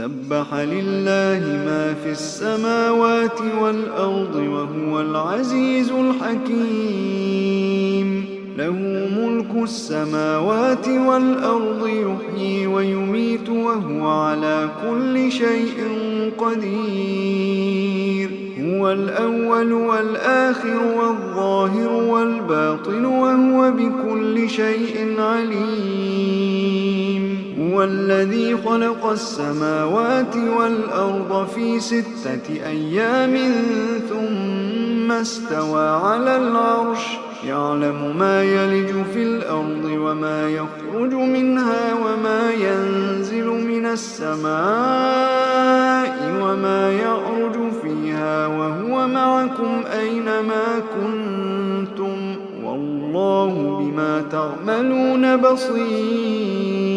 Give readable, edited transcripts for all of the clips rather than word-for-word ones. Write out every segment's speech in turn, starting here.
سبح لله ما في السماوات والأرض وهو العزيز الحكيم. له ملك السماوات والأرض يحيي ويميت وهو على كل شيء قدير. هو الأول والآخر والظاهر والباطن وهو بكل شيء عليم. هو الذي خلق السماوات والأرض في 6 أيام ثم استوى على العرش يعلم ما يلج في الأرض وما يخرج منها وما ينزل من السماء وما يعرج فيها وهو معكم أينما كنتم والله بما تعملون بصير.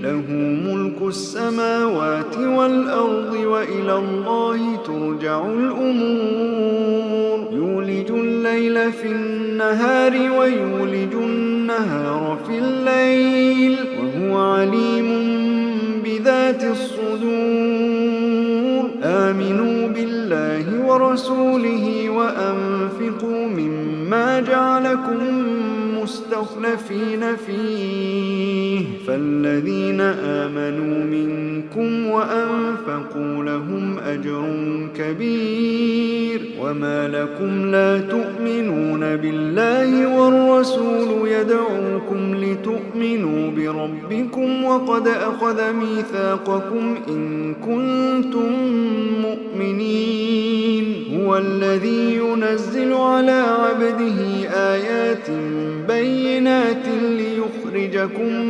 له ملك السماوات والأرض وإلى الله ترجع الأمور. يولج الليل في النهار ويولج النهار في الليل وهو عليم بذات الصدور. آمنوا بالله ورسوله وأنفقوا مما جعلكم مستخلفين فيه فالذين آمنوا منكم وأنفقوا لهم أجر كبير. وما لكم لا تؤمنون بالله والرسول يدعوكم لتؤمنوا بربكم وقد أخذ ميثاقكم إن كنتم مؤمنين. هو الذي ينزل على عبده آيات بينات ليخرجكم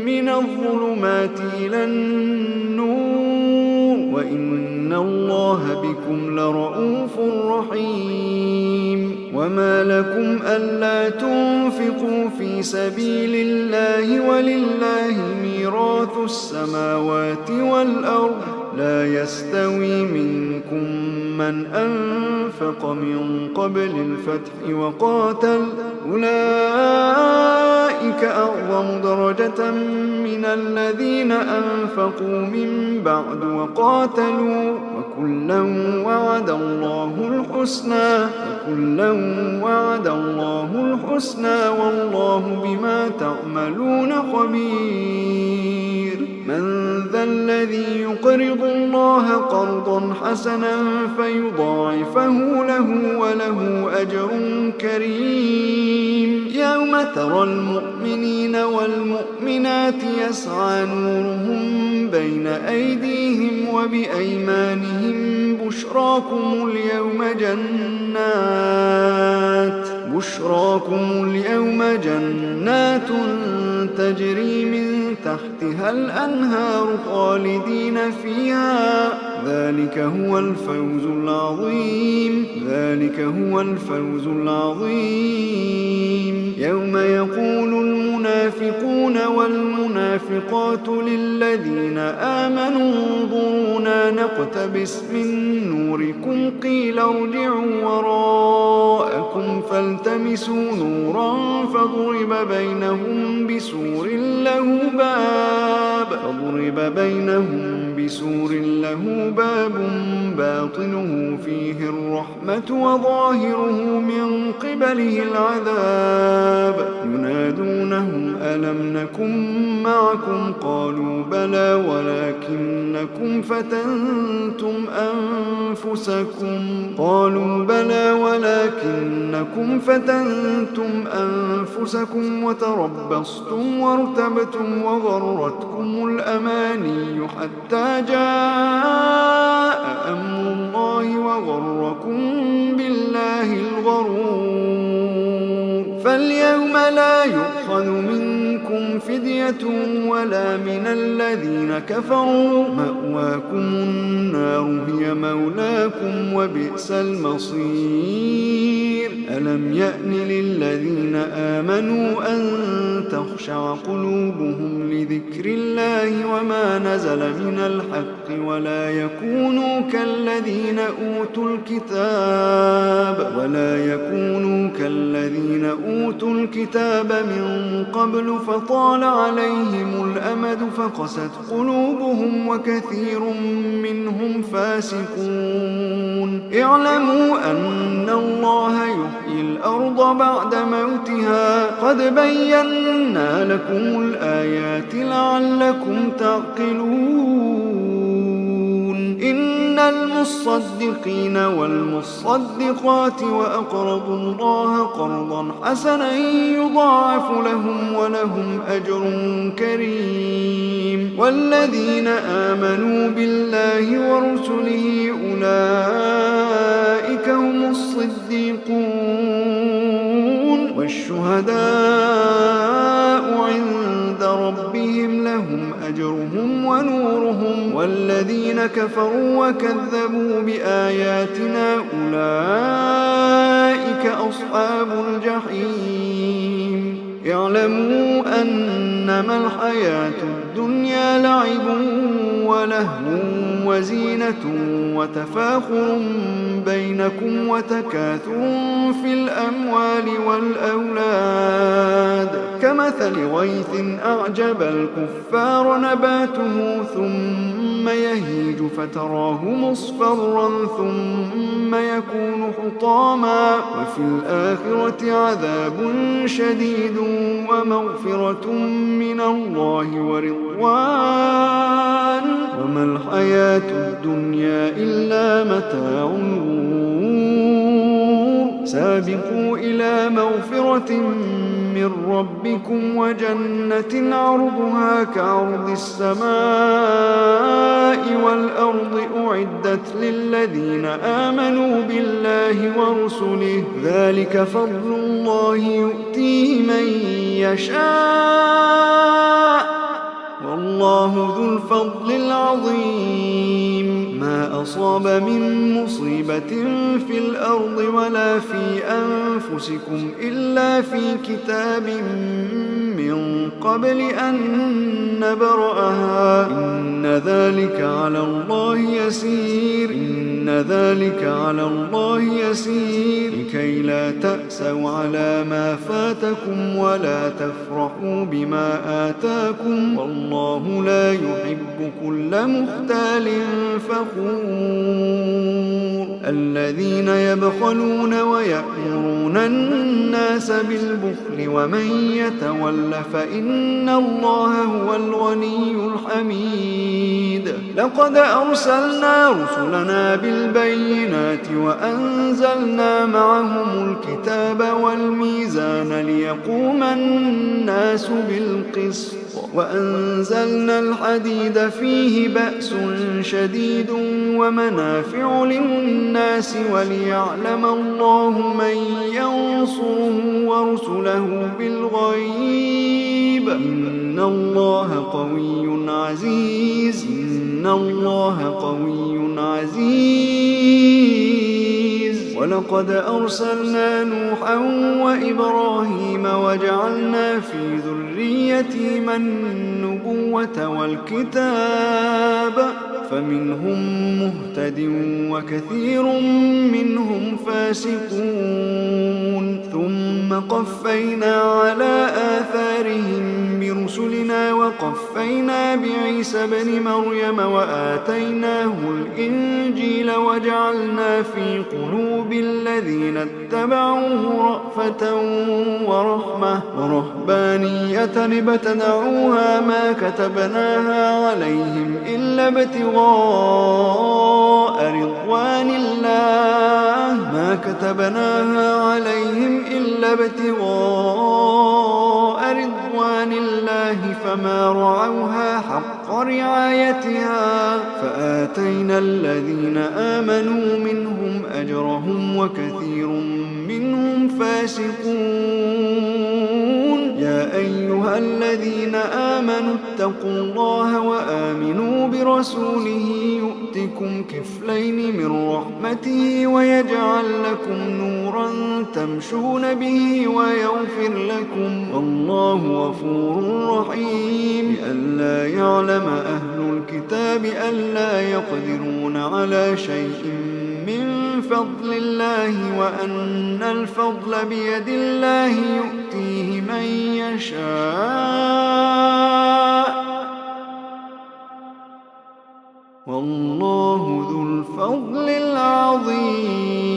من الظلمات إلى النور وإن الله بكم لرؤوف رحيم. وما لكم ألا تنفقوا في سبيل الله ولله ميراث السماوات والأرض لا يستوي منكم من أنفق من قبل الفتح وقاتل أولئك أعظم درجة من الذين أنفقوا من بعد وقاتلوا وكلا وعد الله الحسنى والله بما تعملون خبير. من ذا الذي يقرض الله قرضا حسنا فيضاعفه له وله أجر كريم. يوم ترى المؤمنين والمؤمنات يسعى نورهم بين أيديهم وبأيمانهم بشراكم اليوم جنات تجري من تحتها الأنهار خالدين فيها ذلك هو الفوز العظيم. يوم يقول المنافقون والمنافقات للذين آمنوا انظرونا نقتبس من نوركم قيل ارجعوا وراءكم فالتمسوا نورا فضرب بسور له باب باطنه فيه الرحمة وظاهره من قبله العذاب. ينادونهم ألم نكن معكم قالوا بلى ولكنكم فتنتم أنفسكم وتربصتم وارتبتم وغرتكم الأماني حتى جاء أمر الله وغركم بالله الغرور. فاليوم لا يؤخذ منكم فدية ولا من الذين كفروا مأواكم النار هي مولاكم وبئس المصير. ألم يأن للذين آمنوا أن تخشع قلوبهم لذكر الله وما نزل من الحق ولا يكونوا كالذين أوتوا الكتاب من قبل فطال عليهم الأمد فقست قلوبهم وكثير منهم فاسقون. اعلموا أن الله يحيي الأرض بعد موتها قد بينا لكم الآيات لعلكم تعقلون. إن المصدقين والمصدقات وأقرضوا الله قرضا حسنا يضاعف لهم ولهم أجر كريم. والذين آمنوا بالله ورسله أولئك هم الصديقون والشهداء عند ربهم لهم أجرهم ونورهم. والذين كفروا وكذبوا بآياتنا أولئك أصحاب الجحيم. اعلموا أنما الحياة الدنيا لعب ولهو وزينة وتفاخر بينكم وتكاثر في الأموال والأولاد كمثل غيث أعجب الكفار نباته ثم يهيج فتراه مصفرا ثم يكون حطاما وفي الآخرة عذاب شديد ومغفرة من الله ورضوان وما الحياة الدنيا إلا متاع الغرور. سابقوا إلى مغفرة من ربكم وجنة عرضها كعرض السماء والأرض أعدت للذين آمنوا بالله ورسله ذلك فضل الله يؤتيه من يشاء والله ذو الفضل العظيم. ما أصاب من مصيبة في الأرض ولا في أنفسكم إلا في كتاب من قبل أن نبرأها إن ذلك على الله يسير لكي لا تأسوا على ما فاتكم ولا تفرحوا بما آتاكم والله لا يحب كل مختال فخور. الذين يبخلون ويأمرون الناس بالبخل ومن يتول فإن الله هو الغني الحميد. لقد أرسلنا رسلنا بالبينات وأنزلنا معهم الكتاب والميزان ليقوم الناس بالقسط وأنزلنا الحديد فيه بأس شديد ومنافع للناس وليعلم الله من ينصره ورسله بالغيب إن الله قوي عزيز. ولقد أرسلنا نوحا وإبراهيم وجعلنا في ذريتهما النبوة والكتاب فمنهم مهتد وكثير منهم فاسقون. ثم قفينا على آثارهم برسلنا وقفينا بعيسى بن مريم وآتيناه الإنجيل وجعلنا في قلوب الذين اتبعوه رأفة ورحمة ورهبانية ابتدعوها ما كتبناها عليهم إلا ابتغاء رضوان الله فما رعوها حق رعايتها فآتينا الذين آمنوا منهم أجرهم وكثير منهم فاسقون. يا أيها الذين آمنوا اتقوا الله وآمنوا برسوله يؤتكم كفلين من رحمته ويجعل لكم نورا تمشون به ويغفر لكم والله غفور رحيم لئلا يعلم أهل الكتاب ألا يقدرون على شيء من فضل الله وأن الفضل بيد الله يؤتيه من يشاء والله ذو الفضل العظيم.